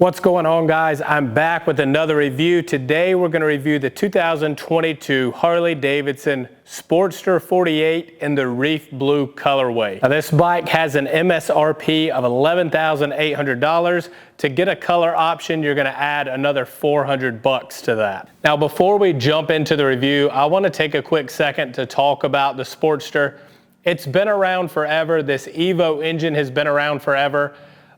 What's going on, guys? I'm back with another review. Today we're going to review the 2022 Harley Davidson Sportster 48 in the Reef Blue colorway. Now, this bike has an MSRP of $11,800. To get a color option, you're going to add another $400 to that. Now, before we jump into the review, I want to take a quick second to talk about the Sportster. It's been around forever. This Evo engine has been around forever.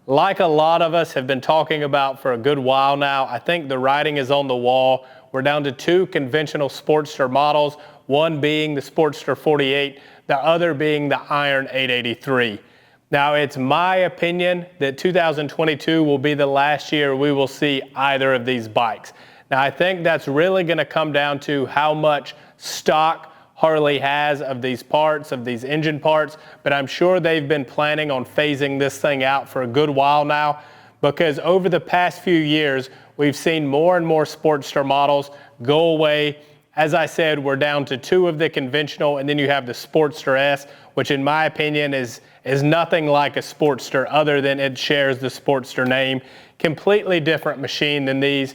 Like a lot of us have been talking about for a good while now, I think the writing is on the wall. We're down to two conventional Sportster models, one being the Sportster 48, the other being the Iron 883. Now, it's my opinion that 2022 will be the last year we will see either of these bikes. Now, I think that's really going to come down to how much stock Harley has of these parts, of these engine parts, but I'm sure they've been planning on phasing this thing out for a good while now, because over the past few years, we've seen more and more Sportster models go away. As I said, we're down to two of the conventional, and then you have the Sportster S, which in my opinion is nothing like a Sportster other than it shares the Sportster name. Completely different machine than these.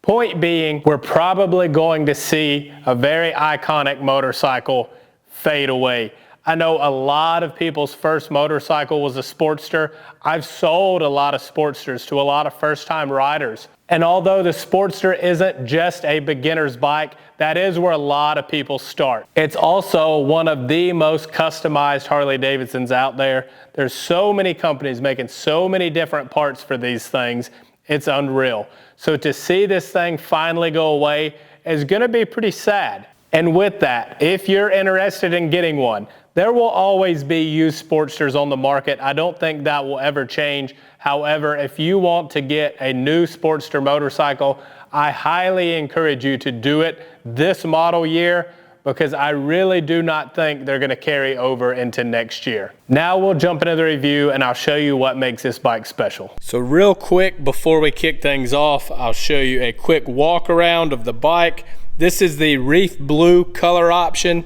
Point being, we're probably going to see a very iconic motorcycle fade away. I know a lot of people's first motorcycle was a Sportster. I've sold a lot of Sportsters to a lot of first-time riders. And although the Sportster isn't just a beginner's bike, that is where a lot of people start. It's also one of the most customized Harley Davidsons out there. There's so many companies making so many different parts for these things. It's unreal. So to see this thing finally go away is going to be pretty sad. And with that, if you're interested in getting one, there will always be used Sportsters on the market. I don't think that will ever change. However, if you want to get a new Sportster motorcycle, I highly encourage you to do it this model year, because I really do not think they're going to carry over into next year. Now we'll jump into the review and I'll show you what makes this bike special. So real quick, before we kick things off, I'll show you a quick walk around of the bike. This is the Reef Blue color option.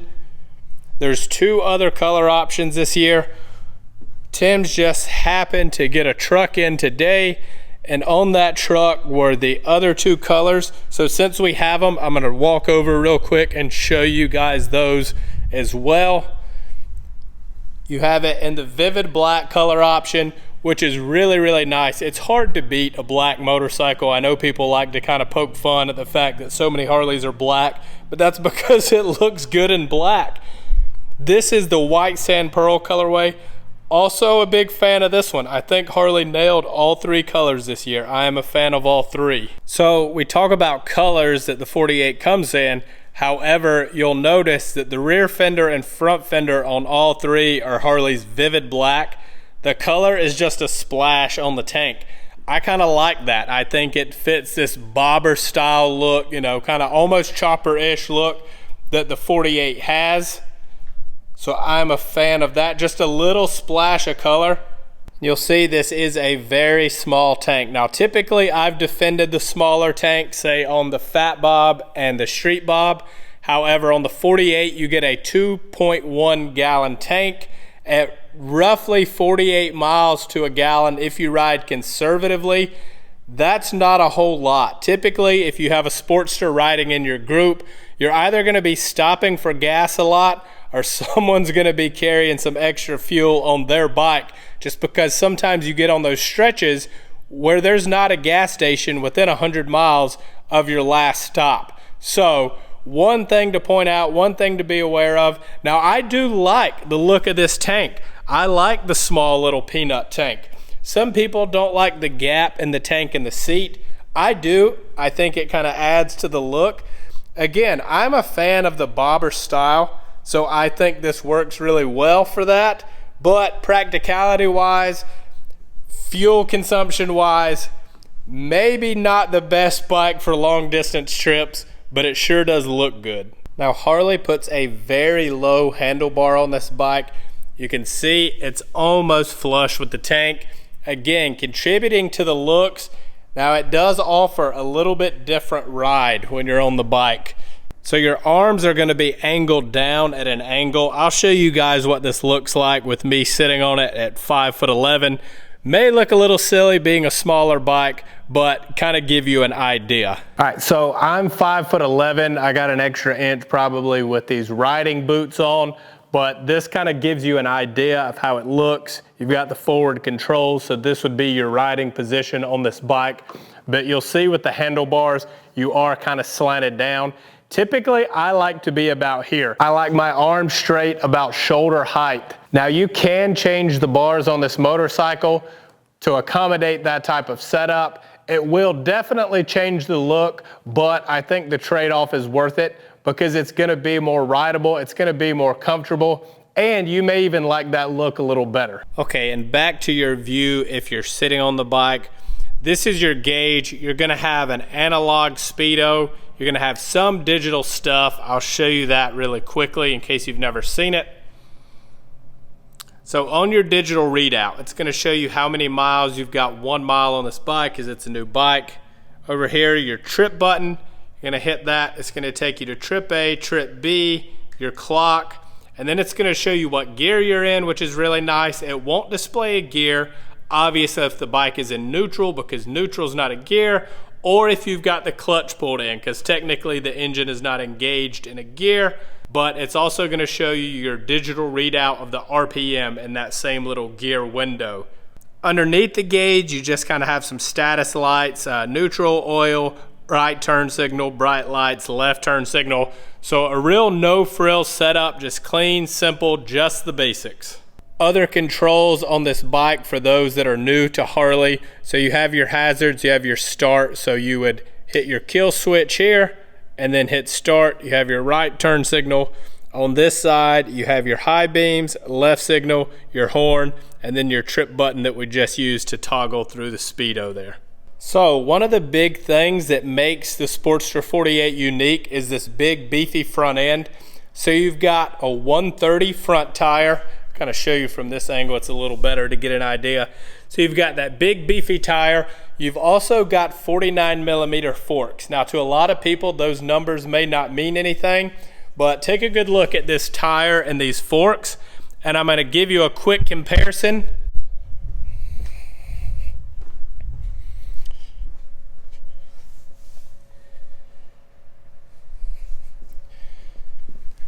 There's two other color options this year. Tim's just happened to get a truck in today, and on that truck were the other two colors. So since we have them, I'm gonna walk over real quick and show you guys those as well. You have it in the vivid black color option, which is really, really nice. It's hard to beat a black motorcycle. I know people like to kind of poke fun at the fact that so many Harleys are black, but that's because it looks good in black. This is the white sand pearl colorway. Also a big fan of this one. I think Harley nailed all three colors this year. I am a fan of all three. So we talk about colors that the 48 comes in. However, you'll notice that the rear fender and front fender on all three are Harley's vivid black. The color is just a splash on the tank. I kind of like that. I think it fits this bobber style look, you know, kind of almost chopper-ish look that the 48 has. So I'm a fan of that. Just a little splash of color. You'll see this is a very small tank. Now, typically I've defended the smaller tank, say on the Fat Bob and the Street Bob. However, on the 48, you get a 2.1 gallon tank at roughly 48 miles to a gallon if you ride conservatively. That's not a whole lot. Typically, if you have a Sportster riding in your group, you're either going to be stopping for gas a lot, or someone's going to be carrying some extra fuel on their bike, just because sometimes you get on those stretches where there's not a gas station within 100 miles of your last stop. So one thing to point out, one thing to be aware of. Now, I do like the look of this tank. I like the small little peanut tank. Some people don't like the gap in the tank and the seat. I do. I think it kind of adds to the look. Again, I'm a fan of the bobber style, so I think this works really well for that. But practicality wise, fuel consumption wise, maybe not the best bike for long distance trips, but it sure does look good. Now, Harley puts a very low handlebar on this bike. You can see it's almost flush with the tank. Again, contributing to the looks. Now, it does offer a little bit different ride when you're on the bike. So your arms are going to be angled down at an angle. I'll show you guys what this looks like with me sitting on it at 5'11". May look a little silly being a smaller bike, but kind of give you an idea. All right, so I'm 5'11". I got an extra inch probably with these riding boots on, but this kind of gives you an idea of how it looks. You've got the forward controls, so this would be your riding position on this bike. But you'll see with the handlebars, you are kind of slanted down. Typically, I like to be about here. I like my arms straight about shoulder height. Now you can change the bars on this motorcycle to accommodate that type of setup. It will definitely change the look, but I think the trade-off is worth it because it's gonna be more rideable, it's gonna be more comfortable, and you may even like that look a little better. Okay, and back to your view if you're sitting on the bike. This is your gauge. You're gonna have an analog speedo. You're gonna have some digital stuff. I'll show you that really quickly in case you've never seen it. So on your digital readout, it's gonna show you how many miles you've got 1 mile on this bike because it's a new bike. Over here, your trip button, you're gonna hit that. It's gonna take you to trip A, trip B, your clock, and then it's gonna show you what gear you're in, which is really nice. It won't display a gear, obviously if the bike is in neutral because neutral is not a gear, or if you've got the clutch pulled in because technically the engine is not engaged in a gear. But it's also going to show you your digital readout of the RPM in that same little gear window. Underneath the gauge, you just kind of have some status lights, neutral, oil, right turn signal, bright lights, left turn signal. So a real no-frill setup, just clean, simple, just the basics. Other controls on this bike for those that are new to Harley. So you have your hazards, you have your start, so you would hit your kill switch here, and then hit start. You have your right turn signal. On this side, you have your high beams, left signal, your horn, and then your trip button that we just used to toggle through the speedo there. So one of the big things that makes the Sportster 48 unique is this big beefy front end. So you've got a 130 front tire. Kind of show you from this angle, it's a little better to get an idea. So you've got that big beefy tire. You've also got 49mm forks. Now to a lot of people, those numbers may not mean anything, but take a good look at this tire and these forks, and I'm gonna give you a quick comparison.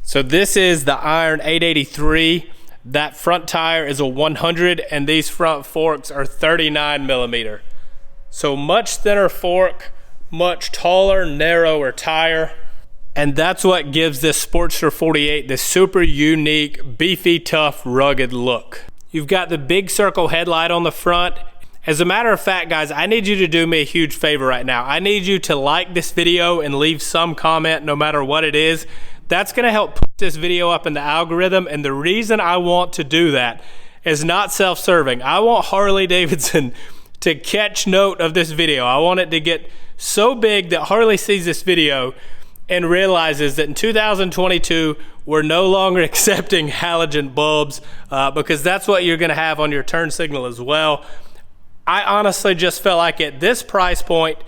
So this is the Iron 883. That front tire is a 100 and these front forks are 39mm. So much thinner fork, much taller, narrower tire. And that's what gives this Sportster 48 this super unique, beefy, tough, rugged look. You've got the big circle headlight on the front. As a matter of fact, guys, I need you to do me a huge favor right now. I need you to like this video and leave some comment no matter what it is. That's gonna help put this video up in the algorithm, and the reason I want to do that is not self-serving. I want Harley Davidson to catch note of this video. I want it to get so big that Harley sees this video and realizes that in 2022, we're no longer accepting halogen bulbs because that's what you're gonna have on your turn signal as well. I honestly just felt like at this price point,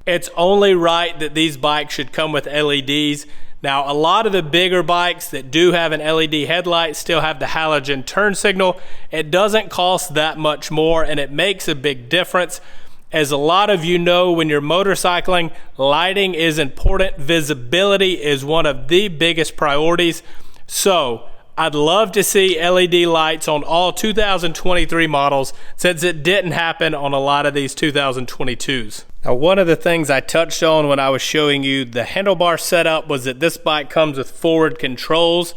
it's only right that these bikes should come with LEDs. Now, a lot of the bigger bikes that do have an LED headlight still have the halogen turn signal. It doesn't cost that much more, and it makes a big difference. As a lot of you know, when you're motorcycling, lighting is important. Visibility is one of the biggest priorities. So I'd love to see LED lights on all 2023 models since it didn't happen on a lot of these 2022s. Now, one of the things I touched on when I was showing you the handlebar setup was that this bike comes with forward controls.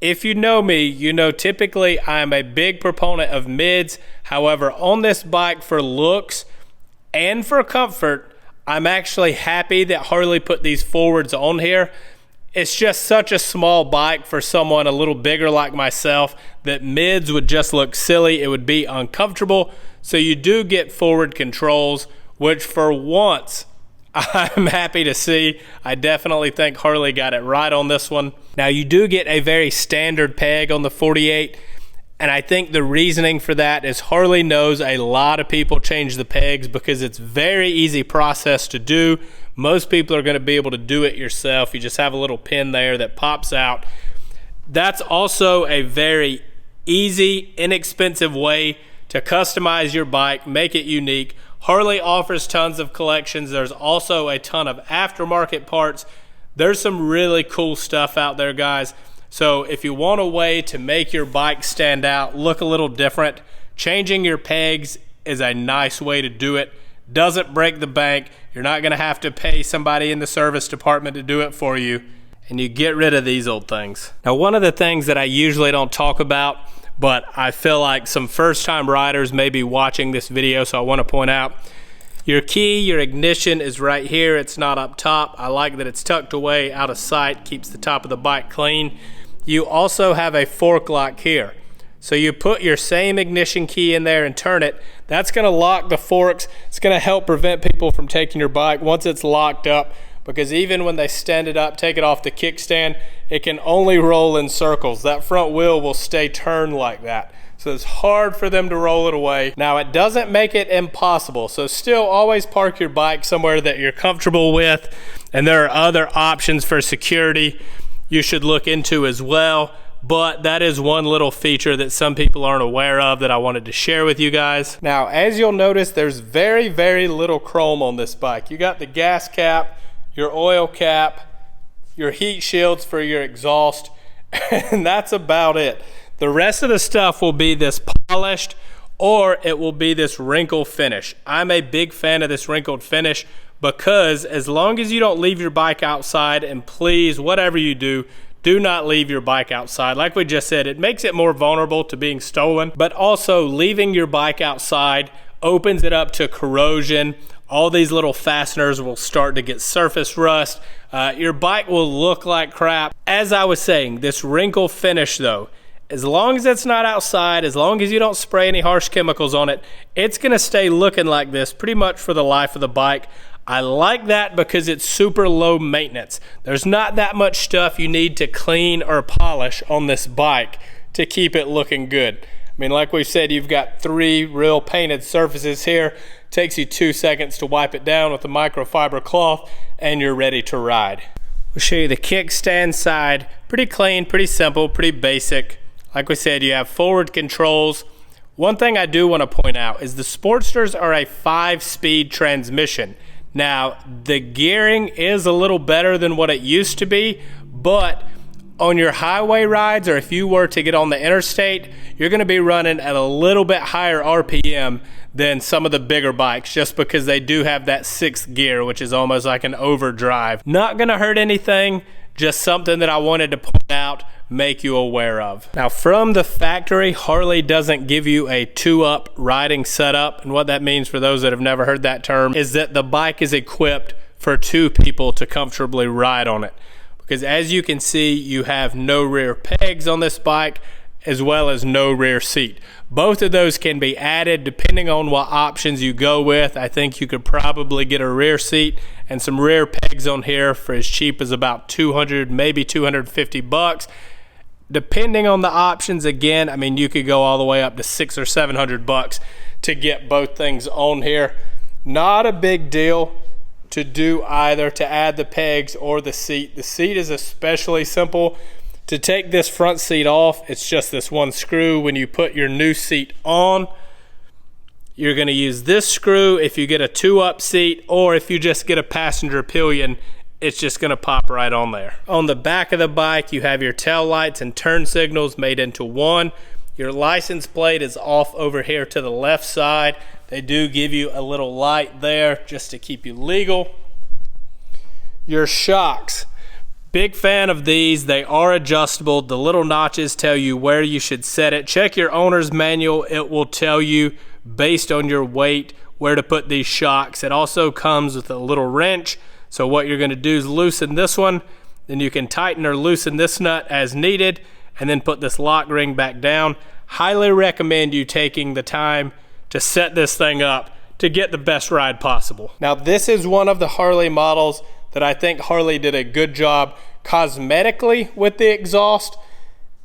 If you know me, you know typically I am a big proponent of mids. However, on this bike for looks and for comfort, I'm actually happy that Harley put these forwards on here. It's just such a small bike for someone a little bigger like myself that mids would just look silly. It would be uncomfortable. So you do get forward controls, which for once I'm happy to see. I definitely think Harley got it right on this one. Now you do get a very standard peg on the 48, and I think the reasoning for that is Harley knows a lot of people change the pegs because it's very easy process to do. Most people are going to be able to do it yourself. You just have a little pin there that pops out. That's also a very easy, inexpensive way to customize your bike, make it unique. Harley offers tons of collections. There's also a ton of aftermarket parts. There's some really cool stuff out there, guys. So if you want a way to make your bike stand out, look a little different, changing your pegs is a nice way to do it. Doesn't break the bank. You're not gonna have to pay somebody in the service department to do it for you, and you get rid of these old things. Now, one of the things that I usually don't talk about, but I feel like some first-time riders may be watching this video, so I wanna point out, your key, your ignition is right here. It's not up top. I like that it's tucked away out of sight, keeps the top of the bike clean. You also have a fork lock here. So you put your same ignition key in there and turn it. That's gonna lock the forks. It's gonna help prevent people from taking your bike once it's locked up, because even when they stand it up, take it off the kickstand, it can only roll in circles. That front wheel will stay turned like that. So it's hard for them to roll it away. Now, it doesn't make it impossible. So still always park your bike somewhere that you're comfortable with. And there are other options for security you should look into as well. But that is one little feature that some people aren't aware of that I wanted to share with you guys. Now, as you'll notice, there's very, very little chrome on this bike. You got the gas cap, your oil cap, your heat shields for your exhaust, and that's about it. The rest of the stuff will be this polished, or it will be this wrinkle finish. I'm a big fan of this wrinkled finish because as long as you don't leave your bike outside, and please, whatever you do, do not leave your bike outside. Like we just said, it makes it more vulnerable to being stolen, but also leaving your bike outside opens it up to corrosion. All these little fasteners will start to get surface rust. Your bike will look like crap. As I was saying, this wrinkle finish though, as long as it's not outside, as long as you don't spray any harsh chemicals on it, it's gonna stay looking like this pretty much for the life of the bike. I like that because it's super low maintenance. There's not that much stuff you need to clean or polish on this bike to keep it looking good. I mean, like we said, you've got 3 real painted surfaces here. Takes you 2 seconds to wipe it down with a microfiber cloth and you're ready to ride. We'll show you the kickstand side. Pretty clean, pretty simple, pretty basic. Like we said, you have forward controls. One thing I do want to point out is the Sportsters are a 5-speed transmission. Now, the gearing is a little better than what it used to be, but on your highway rides, or if you were to get on the interstate, you're going to be running at a little bit higher RPM than some of the bigger bikes, just because they do have that 6th gear, which is almost like an overdrive. Not going to hurt anything, just something that I wanted to point out, make you aware of. Now, from the factory, Harley doesn't give you a 2-up riding setup, and what that means for those that have never heard that term is that the bike is equipped for 2 people to comfortably ride on it. Because as you can see, you have no rear pegs on this bike, as well as no rear seat. Both of those can be added depending on what options you go with. I think you could probably get a rear seat and some rear pegs on here for as cheap as about 200, maybe 250 bucks. Depending on the options, again, I mean, you could go all the way up to 600 or 700 bucks to get both things on here. Not a big deal to do either, to add the pegs or the seat. The seat is especially simple. To take this front seat off, it's just this one screw. When you put your new seat on, you're gonna use this screw if you get a 2-up seat, or if you just get a passenger pillion, it's just gonna pop right on there. On the back of the bike, you have your tail lights and turn signals made into one. Your license plate is off over here to the left side. They do give you a little light there just to keep you legal. Your shocks. Big fan of these. They are adjustable. The little notches tell you where you should set it. Check your owner's manual. It will tell you based on your weight where to put these shocks. It also comes with a little wrench. So what you're going to do is loosen this one, then you can tighten or loosen this nut as needed, and then put this lock ring back down. Highly recommend you taking the time to set this thing up to get the best ride possible. Now, this is one of the Harley models that I think Harley did a good job cosmetically with the exhaust.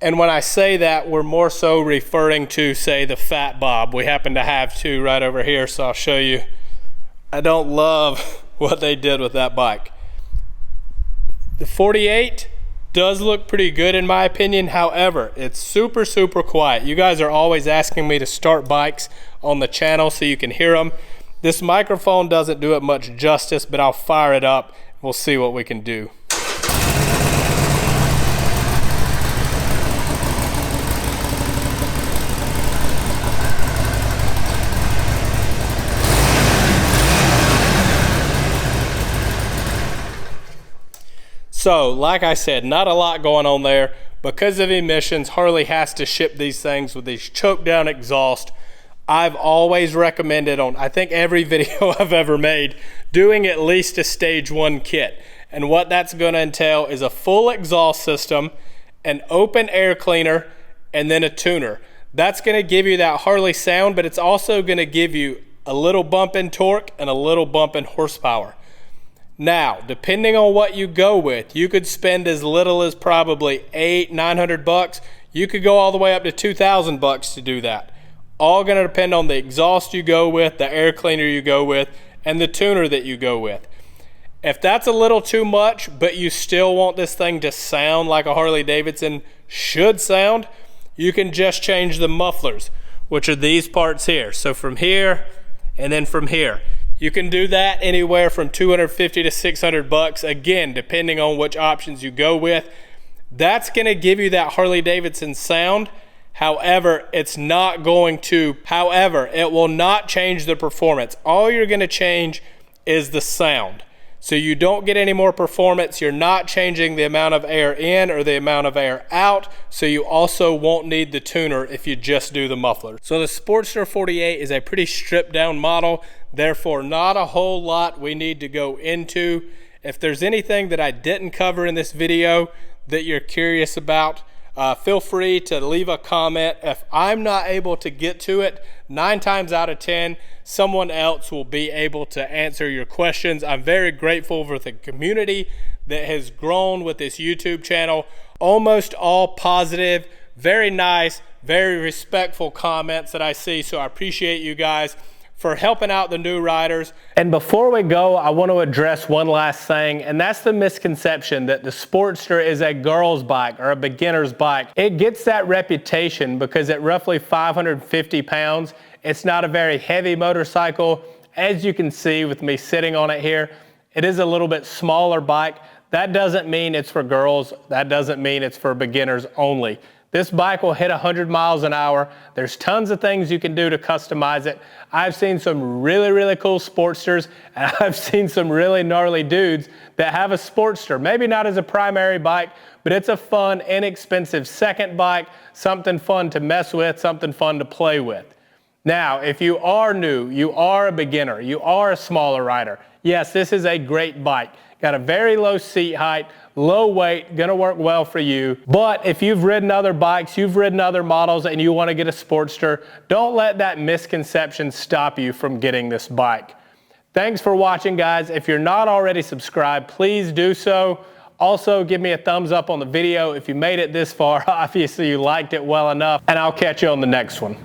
And when I say that, we're more so referring to, say, the Fat Bob. We happen to have 2 right over here, so I'll show you. I don't love what they did with that bike. The 48 Does look pretty good in my opinion. However, it's super quiet. You guys are always asking me to start bikes on the channel so you can hear them. This microphone doesn't do it much justice, but I'll fire it up. We'll see what we can do. So, like I said, not a lot going on there. Because of emissions, Harley has to ship these things with these choke down exhaust. I've always recommended on, I think every video I've ever made, doing at least a stage 1 kit. And what that's gonna entail is a full exhaust system, an open air cleaner, and then a tuner. That's gonna give you that Harley sound, but it's also gonna give you a little bump in torque and a little bump in horsepower. Now, depending on what you go with, you could spend as little as probably $800-900. You could go all the way up to $2,000 to do that. All gonna depend on the exhaust you go with, the air cleaner you go with, and the tuner that you go with. If that's a little too much, but you still want this thing to sound like a Harley Davidson should sound, you can just change the mufflers, which are these parts here. So from here, and then from here. You can do that anywhere from $250 to $600, again, depending on which options you go with. That's gonna give you that Harley Davidson sound. However, it will not change the performance. All you're gonna change is the sound. So you don't get any more performance. You're not changing the amount of air in or the amount of air out. So you also won't need the tuner if you just do the muffler. So the Sportster 48 is a pretty stripped down model. Therefore, not a whole lot we need to go into. If there's anything that I didn't cover in this video that you're curious about, feel free to leave a comment. If I'm not able to get to it, 9 times out of 10, someone else will be able to answer your questions. I'm very grateful for the community that has grown with this YouTube channel. Almost all positive, very nice, very respectful comments that I see. So I appreciate you guys for helping out the new riders. And before we go, I want to address one last thing, and that's the misconception that the Sportster is a girl's bike or a beginner's bike. It gets that reputation because at roughly 550 pounds, it's not a very heavy motorcycle. As you can see with me sitting on it here, it is a little bit smaller bike. That doesn't mean it's for girls. That doesn't mean it's for beginners only. This bike will hit 100 miles an hour. There's tons of things you can do to customize it. I've seen some really cool Sportsters, and I've seen some really gnarly dudes that have a Sportster. Maybe not as a primary bike, but it's a fun, inexpensive second bike, something fun to mess with, something fun to play with. Now, if you are new, you are a beginner, you are a smaller rider, yes, this is a great bike. Got a very low seat height, low weight, gonna work well for you. But if you've ridden other bikes, you've ridden other models, and you wanna get a Sportster, don't let that misconception stop you from getting this bike. Thanks for watching, guys. If you're not already subscribed, please do so. Also, give me a thumbs up on the video if you made it this far. Obviously, you liked it well enough, and I'll catch you on the next one.